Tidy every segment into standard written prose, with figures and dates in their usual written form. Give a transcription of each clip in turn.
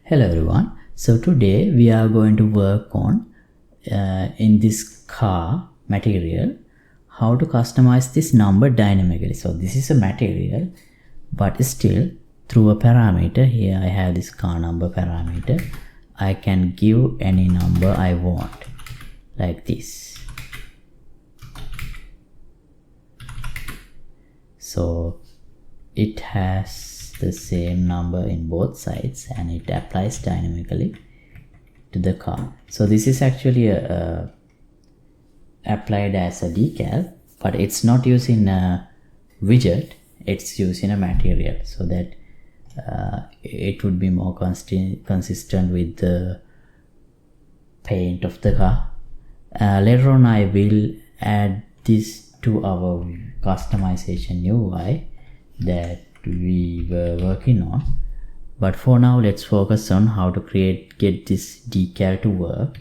Hello everyone. So today we are going to work on in this car material how to customize this number dynamically. So this is a material, but still through a parameter. Here I have this car number parameter. I can give any number I want like this. So it has the same number in both sides and it applies dynamically to the car. So this is actually applied as a decal, but it's not used in a widget, it's used in a material, so that it would be more consistent with the paint of the car. Later on I will add this to our customization UI that we were working on, but for now let's focus on how to get this decal to work,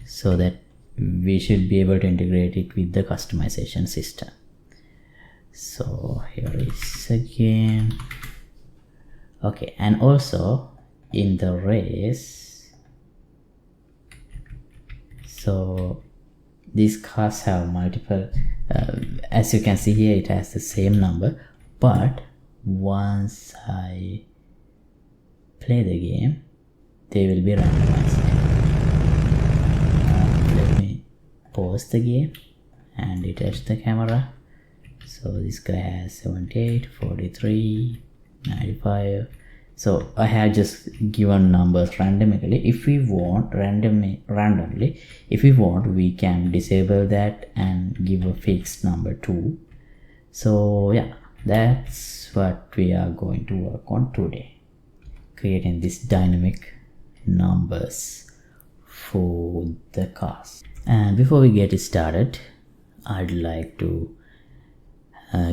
so that we should be able to integrate it with the customization system. So here is again. Okay, and also in the race, so these cars have multiple, as you can see here it has the same number, but once I play the game they will be randomized. Let me pause the game and detach the camera. So this guy has 78, 43, 95. So I have just given numbers randomly. If we want randomly, if we want, we can disable that and give a fixed number too. So yeah, that's what we are going to work on today, creating these dynamic numbers for the cars. And before we get started, I'd like to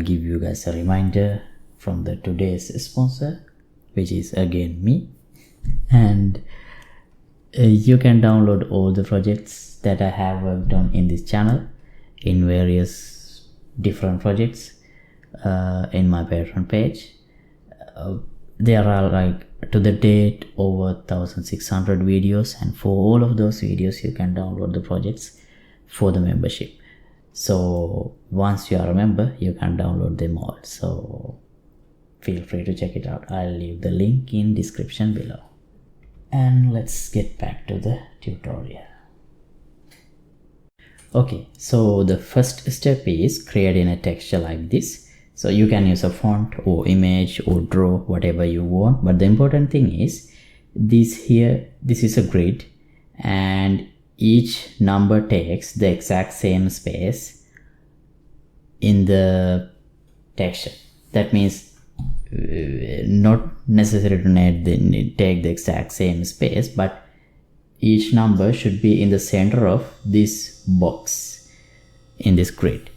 give you guys a reminder from the today's sponsor, which is again me. And you can download all the projects that I have worked on in this channel in various different projects in my Patreon page. There are, like, to the date over 1600 videos, and for all of those videos you can download the projects for the membership. So once you are a member you can download them all, so feel free to check it out. I'll leave the link in description below. And let's get back to the tutorial. Okay, so the first step is creating a texture like this. So you can use a font or image or draw whatever you want, but the important thing is this is a grid and each number takes the exact same space in the texture. That means not necessary to take the exact same space, but each number should be in the center of this box in this grid.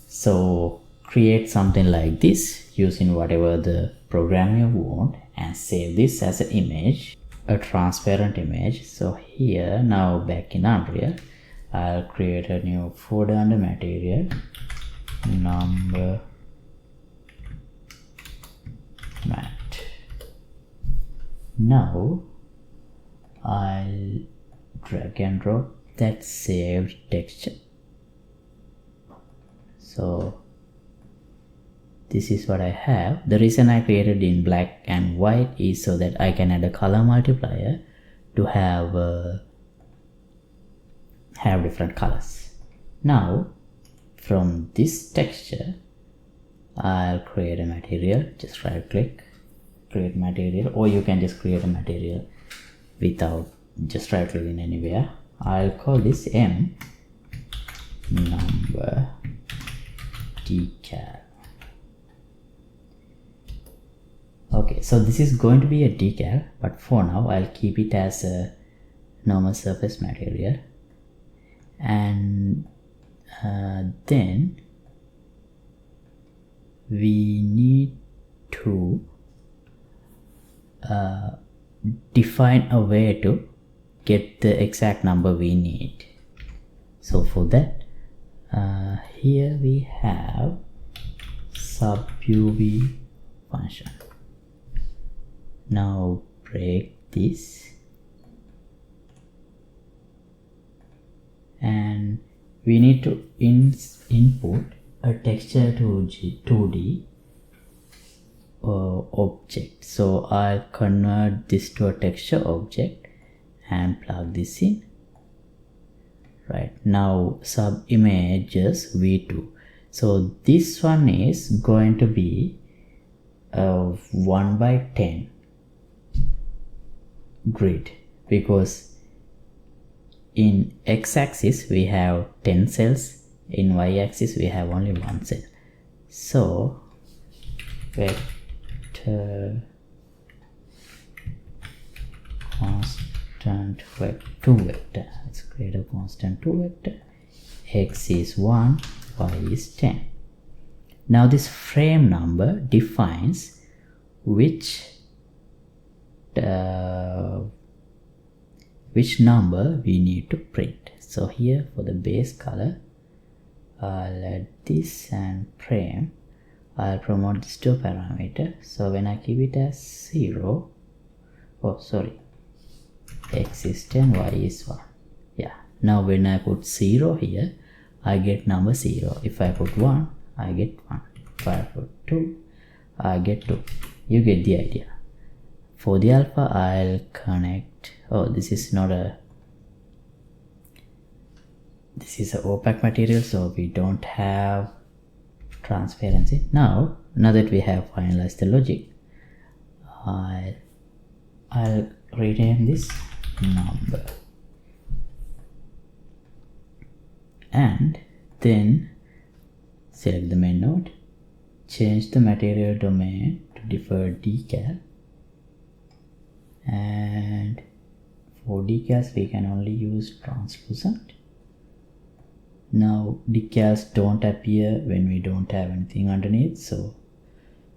So create something like this using whatever the program you want and save this as an image, a transparent image. So here, now back in Unreal, I'll create a new folder under material, number mat. Now I'll drag and drop that saved texture. So this is what I have. The reason I created in black and white is so that I can add a color multiplier to have different colors. Now from this texture I'll create a material. Just right click, create material, or you can just create a material without just right clicking anywhere. I'll call this M number decal. Okay, so this is going to be a decal, but for now I'll keep it as a normal surface material. And then we need to define a way to get the exact number we need. So for that, here we have sub UV function. Now break this, and we need to input a texture to 2D object. So I'll convert this to a texture object and plug this in. Right now, sub images v2. So this one is going to be a 1/10 grid, because in x-axis we have 10 cells, in y-axis we have only 1 cell. So vector constant vector 2 vector, let's create a constant 2 vector. X is 1, y is 10. Now this frame number defines which number we need to print. So here for the base color, I'll add this, and frame, I'll promote this to a parameter. So when I keep it as 0, x is 10, y is 1. Yeah, now when I put 0 here, I get number 0. If I put 1, I get 1. If I put 2, I get 2. You get the idea. For the alpha, I'll connect, this is an opaque material, so we don't have transparency. Now that we have finalized the logic, I'll rename this number, and then select the main node, change the material domain to default decal, and for decals we can only use translucent. Now decals don't appear when we don't have anything underneath, so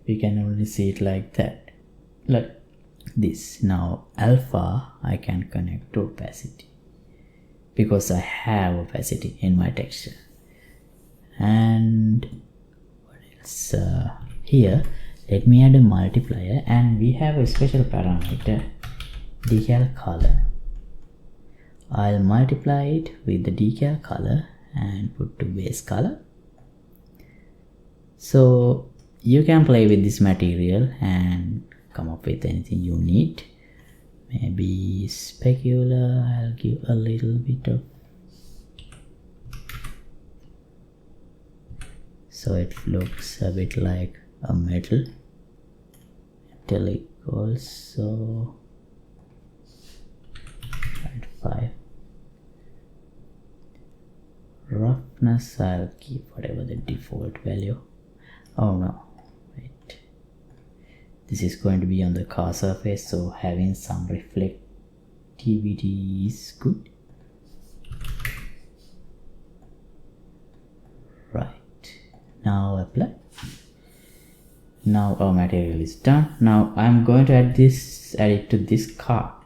we can only see it like that, like this. Now alpha I can connect to opacity, because I have opacity in my texture. And what else? Here let me add a multiplier, and we have a special parameter, decal color. I'll multiply it with the decal color and put to base color. So you can play with this material and come up with anything you need. Maybe specular, I'll give a little bit of, so it looks a bit like a metal. Metallic also 0.5. Roughness, I'll keep whatever the default value. Oh no, wait. This is going to be on the car surface, so having some reflectivity is good. Right, now apply. Now our material is done. Now I'm going to add it to this car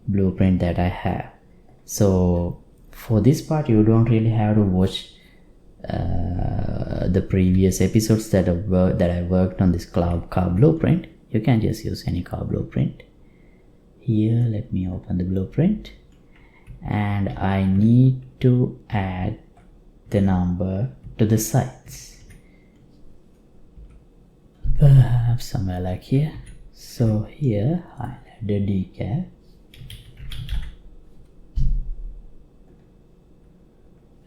blueprint that I have. So for this part, you don't really have to watch the previous episodes that I worked on this car blueprint. You can just use any car blueprint. Here, let me open the blueprint, and I need to add the number to the sides, perhaps somewhere like here. So here I'll add a decal.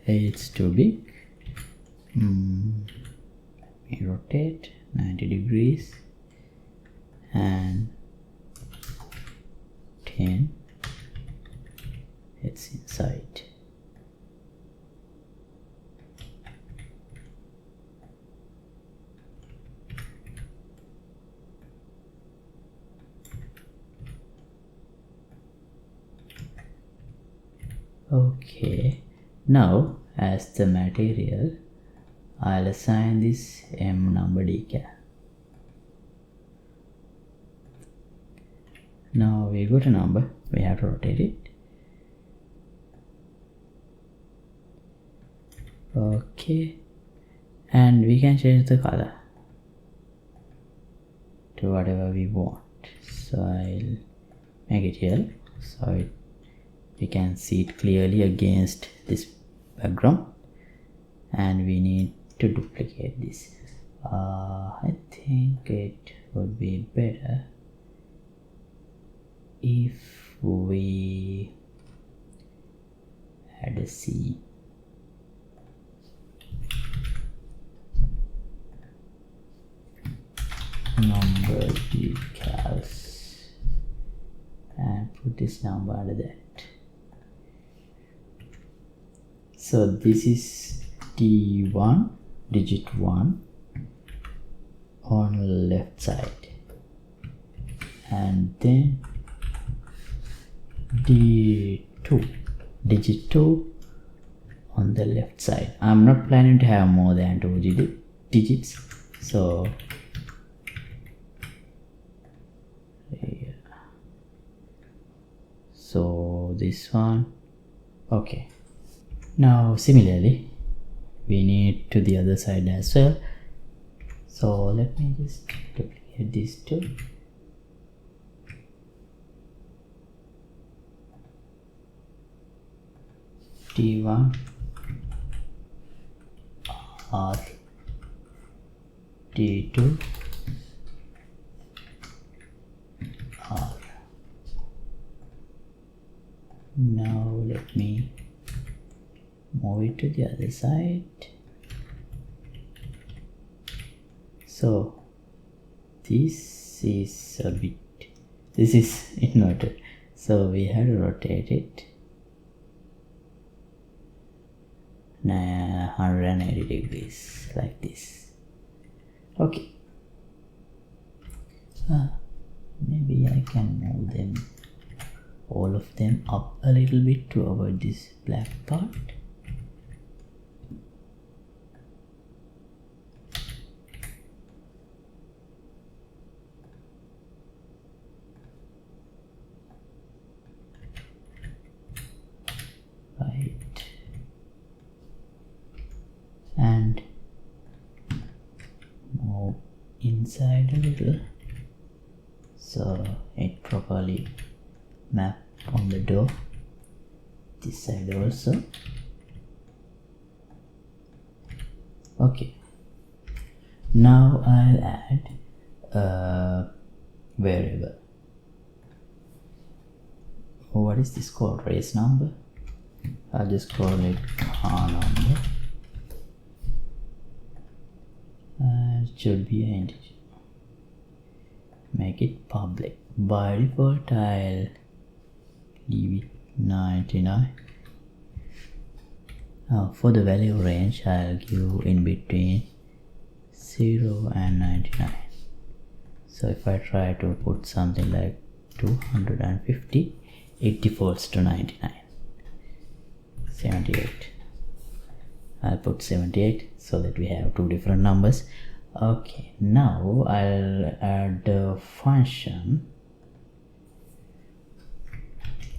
It's too big. Let me rotate 90 degrees and 10. It's inside. Okay, now as the material, I'll assign this M number decal. Now we got a number, we have to rotate it. Okay, and we can change the color to whatever we want. So I'll make it here so we can see it clearly against this background, and we need to duplicate this. I think it would be better if we add a C. Number decals and put this number under that. So this is D1, digit 1 on left side, and then D2, digit 2 on the left side. I'm not planning to have more than 2 digits, so this one. Okay, now similarly we need to the other side as well, so let me just duplicate these two. D1 R, D2 R. Now let me move it to the other side. So this is a bit, this is inverted, so we have to rotate it 180 degrees like this. Okay, maybe I can move them, all of them, up a little bit to avoid this black part. Right, and move inside a little so it properly map on the door. This side also. Okay, now I'll add a variable. What is this called? Race number. I'll just call it car number. It should be an integer. Make it public. By default I'll leave it 99. For the value range I'll give in between 0 and 99. So if I try to put something like 250, it defaults to 99. 78. I'll put 78 so that we have two different numbers. Okay, now I'll add a function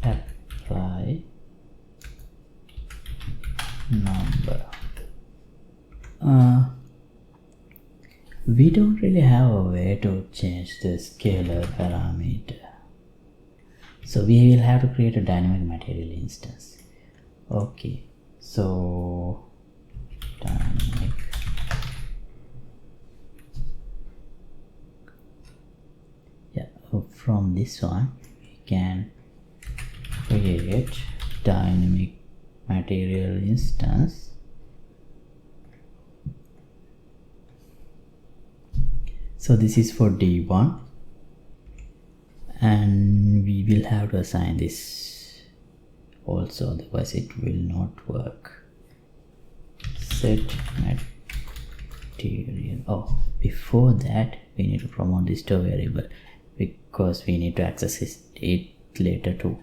apply number. We don't really have a way to change the scalar parameter, so we will have to create a dynamic material instance. Okay, so dynamic from this one we can create dynamic material instance. So this is for D1, and we will have to assign this also, otherwise it will not work. Set material. Oh, before that we need to promote this to a variable because we need to access it later too.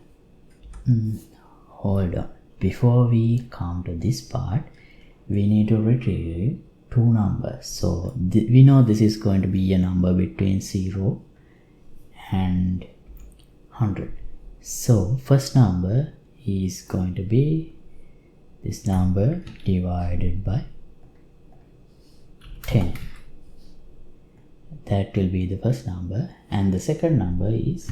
Hold on, before we come to this part we need to retrieve two numbers. So we know this is going to be a number between 0 and 100. So first number is going to be this number divided by 10. That will be the first number, and the second number is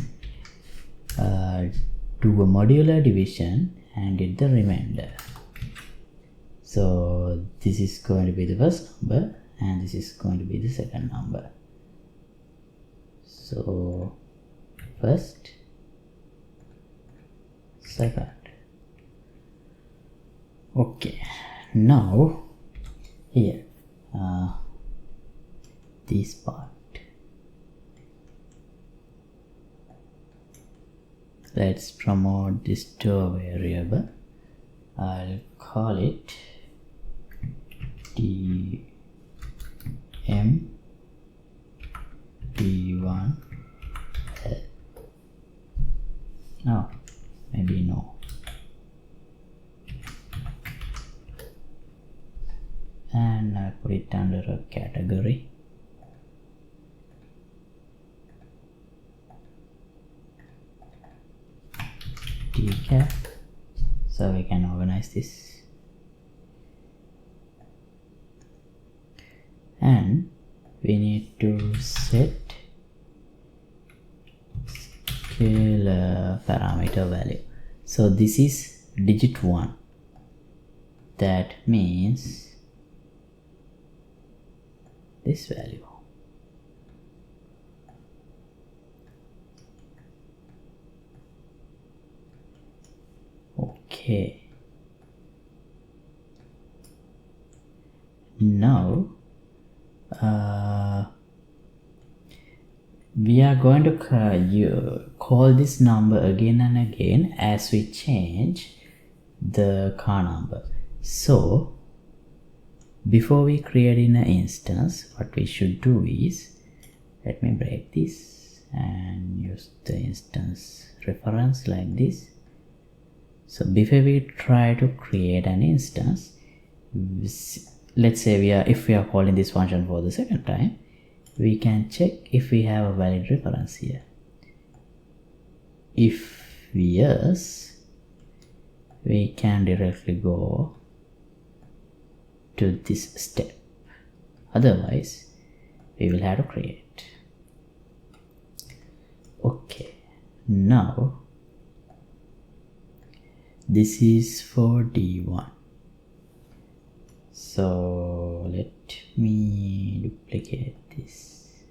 do a modular division and get the remainder. So this is going to be the first number and this is going to be the second number. So first, second. Okay, now here this part, let's promote this to a variable. I'll call it d1. No, maybe no. And I put it under a category. Decal. So we can organize this. And we need to set scalar parameter value. So this is digit 1. That means this value. Okay. Now we are going to call this number again and again as we change the car number. So before we create in an instance, what we should do is, let me break this and use the instance reference like this. So before we try to create an instance, let's say if we are calling this function for the second time, we can check if we have a valid reference here. If yes, we can directly go to this step. Otherwise, we will have to create. Okay, now this is for D1. So let me duplicate this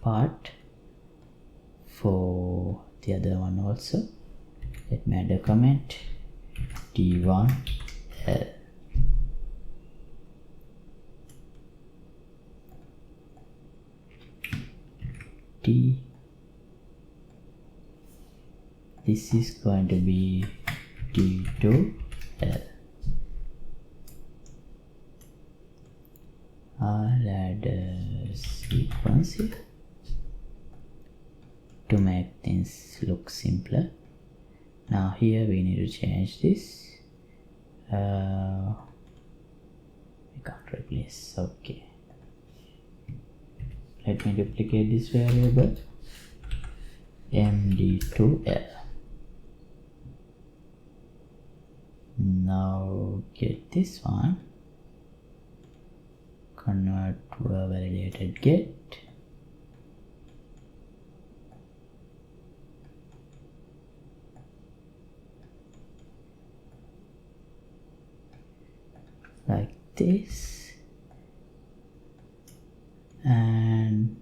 part for the other one also. Let me add a comment D1 L. D. This is going to be D2 L. I'll add a sequence here to make things look simpler. Now here we need to change this. We can't replace. Okay. Let me duplicate this variable md2l. Now get this one, convert to a validated get. Like this, and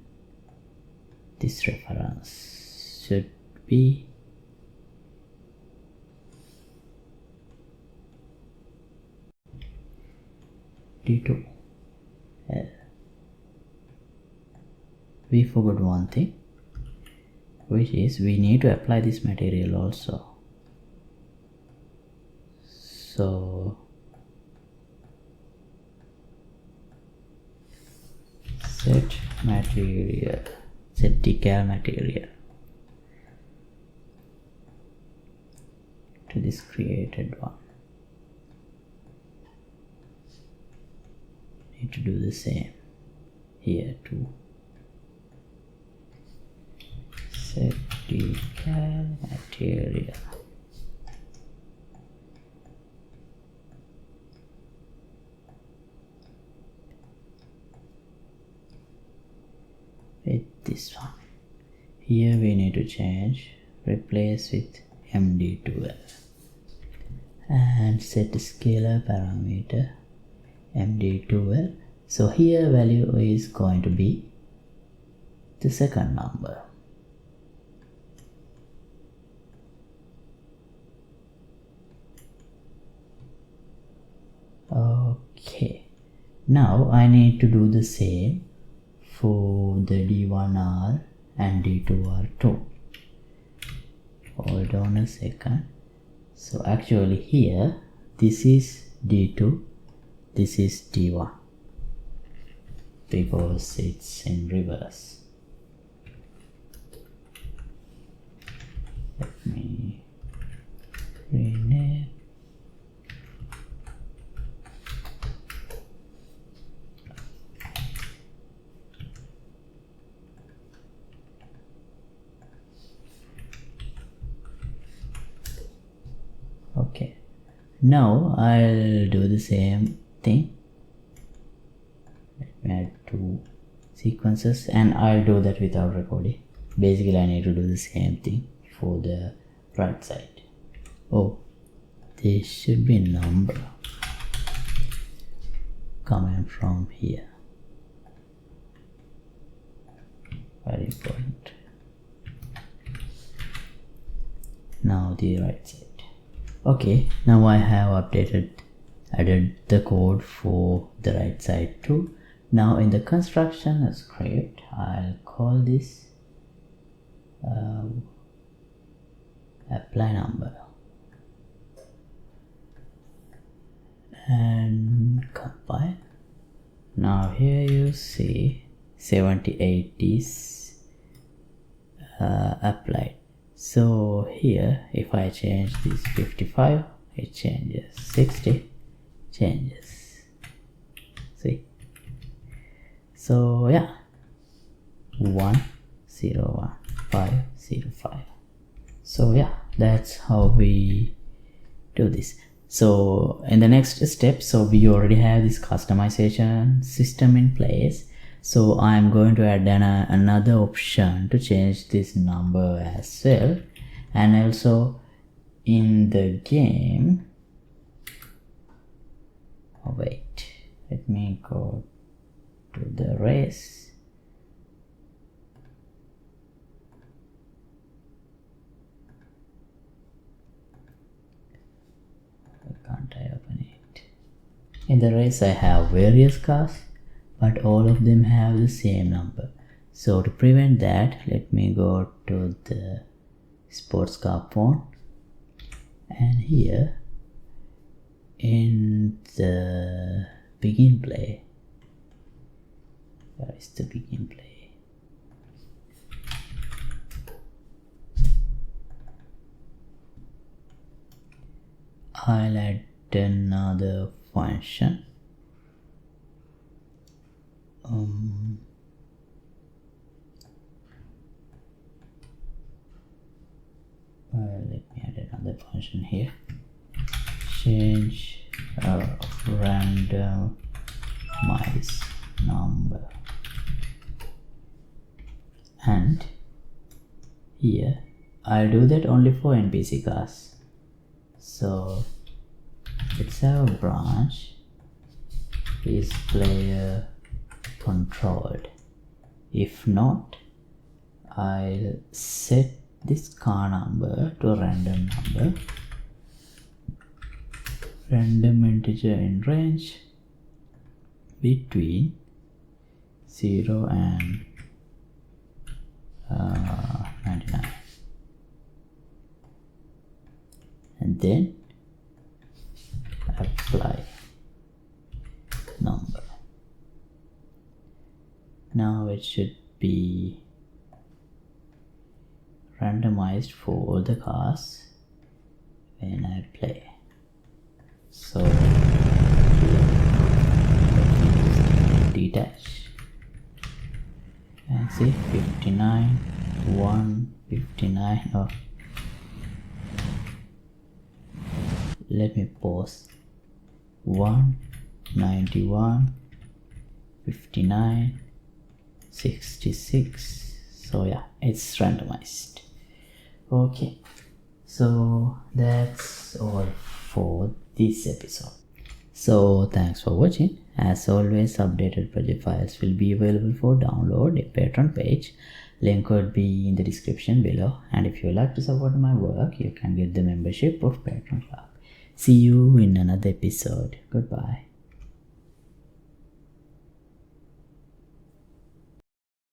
this reference should be D2 L. We forgot one thing, which is we need to apply this material also. So set material, set decal material to this created one. Need to do the same here too. Set decal material. With this one here we need to change, replace with md12 and set scalar parameter md12. So here value is going to be the second number. Okay, now I need to do the same for the D1R and D2R too. Hold on a second. So actually here, this is D2, this is D1 because it's in reverse. Let me rename. Okay, now I'll do the same thing. Let me add 2 sequences and I'll do that without recording. Basically I need to do the same thing for the right side. Oh, this should be number coming from here. Very important. Now the right side. Okay, now I have added the code for the right side too. Now in the construction script, I'll call this apply number and compile. Now here you see 78 is applied. So here if I change this 55, it changes, 60 changes, see. So yeah, 1 0 1 5 0 5. So yeah, that's how we do this. So in the next step, so we already have this customization system in place. So I'm going to add another option to change this number as well. And also in the game, oh wait, let me go to the race. Why can't I open it? In the race I have various cars, but all of them have the same number. So to prevent that, let me go to the sports car phone, and here in the begin play, where is the begin play? I'll add another function. Let me add another function here. Change randomize number, and here I'll do that only for NPC cars. So let's have a branch is player controlled. If not, I'll set this car number to a random number, random integer in range between 0 and 99, and then apply number. Now it should be randomized for all the cars when I play. So detach and see 59 1 59. Oh, let me pause. 1 91 59 66. So yeah, it's randomized. Okay, so that's all for this episode. So thanks for watching. As always, updated project files will be available for download in Patreon page. Link would be in the description below. And if you like to support my work, you can get the membership of Patreon Club. See you in another episode. Goodbye.